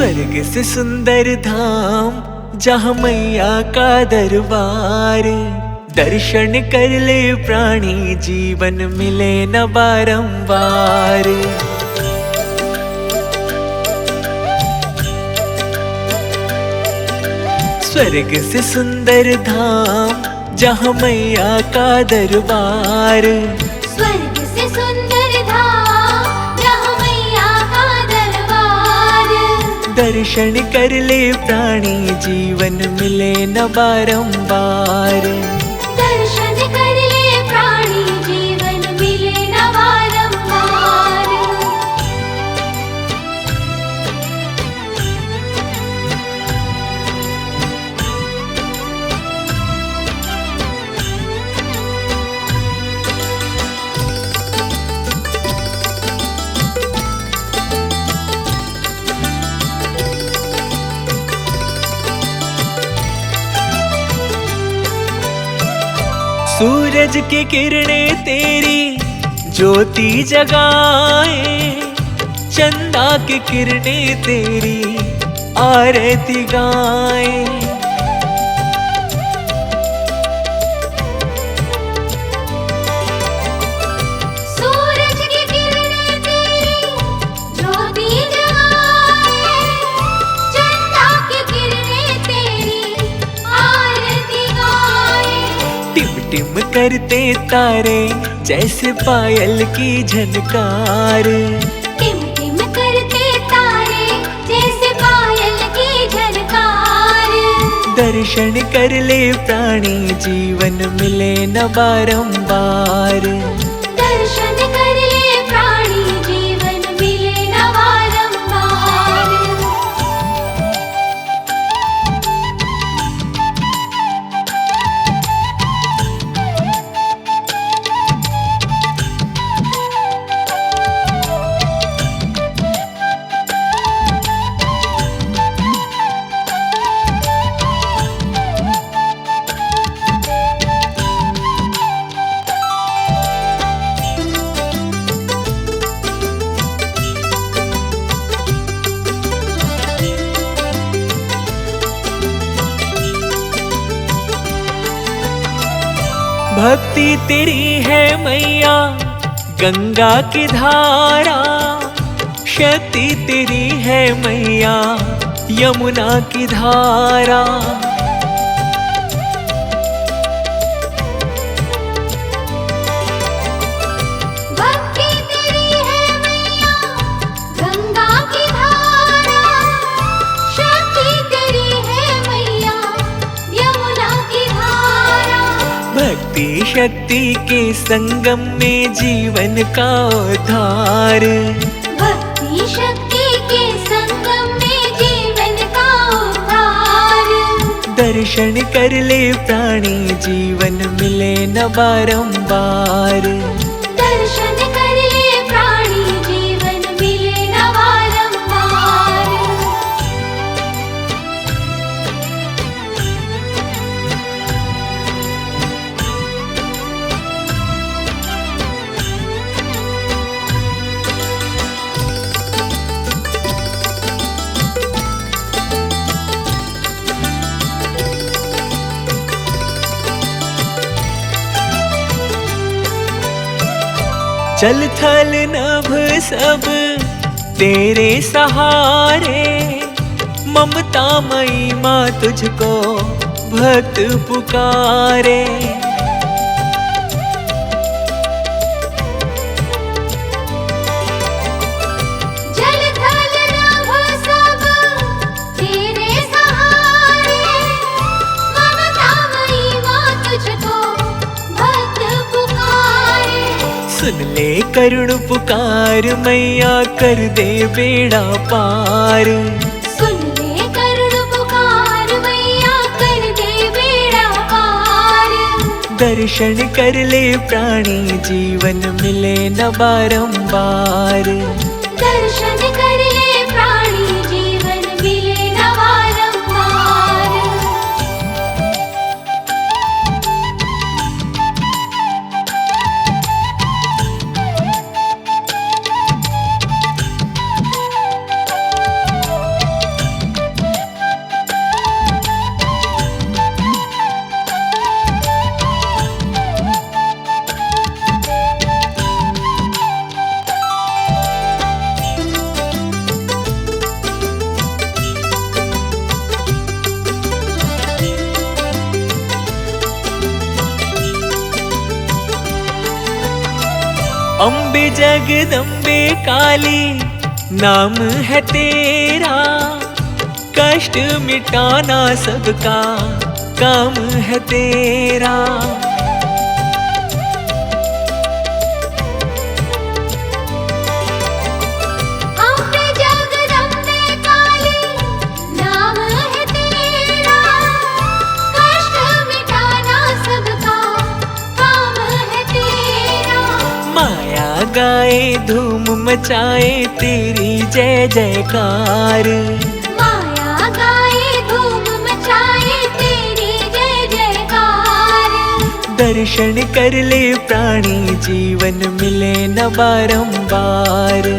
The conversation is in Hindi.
स्वर्ग से सुंदर धाम जहाँ मैया का दरबार, दर्शन कर ले प्राणी जीवन मिले न बारंबार। स्वर्ग से सुंदर धाम जहाँ मैया का दरबार, स्वर्ग से सुंदर धाम जहाँ मैया का दरबार। दर्शन कर ले प्राणी जीवन मिले न बारंबार। दर्शन कर ले प्राणी जीवन मिले न बारंबार। सूरज की किरणें तेरी ज्योति जगाए, चंदा की किरणें तेरी आरती गाए। सूरज की किरणें तेरी ज्योति जगाए, चंदा की किरणें तेरी आरती गाए। टिम टिम करते तारे जैसे पायल की झनकार, टिम टिम करते तारे जैसे पायल की झनकार। दर्शन कर ले प्राणी जीवन मिले न बारंबार। दर्शन कर ले प्राणी जीवन मिले न बारंबार। भक्ति तेरी है मैया गंगा की धारा, शक्ति तेरी है मैया यमुना की धारा। भक्ति तेरी है मैया गंगा की धारा, शक्ति तेरी है मैया यमुना की धारा। भक्ति शक्ति के संगम में जीवन का उद्धार, भक्ति शक्ति के संगम में जीवन का उद्धार। दर्शन कर ले प्राणी जीवन मिले न बारंबार। दर्शन कर ले प्राणी जीवन मिले न बारंबार। जल थल नभ सब तेरे सहारे, ममता मई माँ तुझको भक्त पुकारे। जल थल नभ सब तेरे सहारे, ममता मई माँ तुझको भक्त पुकारे। सुन ले करुण पुकार मैया कर दे बेड़ा पार। सुन ले करुण पुकार मैया कर दे बेड़ा पार। दर्शन कर ले प्राणी जीवन मिले न बारंबार। दर्शन कर ले प्राणी जीवन मिले न बारंबार। अम्बे जगदम्बे काली नाम है तेरा, कष्ट मिटाना सबका काम है तेरा। अम्बे जगदम्बे काली नाम है तेरा, कष्ट मिटाना सबका काम है तेरा। माया गाए धूम मचाए तेरी जय जयकार, माया गाए धूम मचाए तेरी जय जयकार। दर्शन कर ले प्राणी जीवन मिले न बारंबार।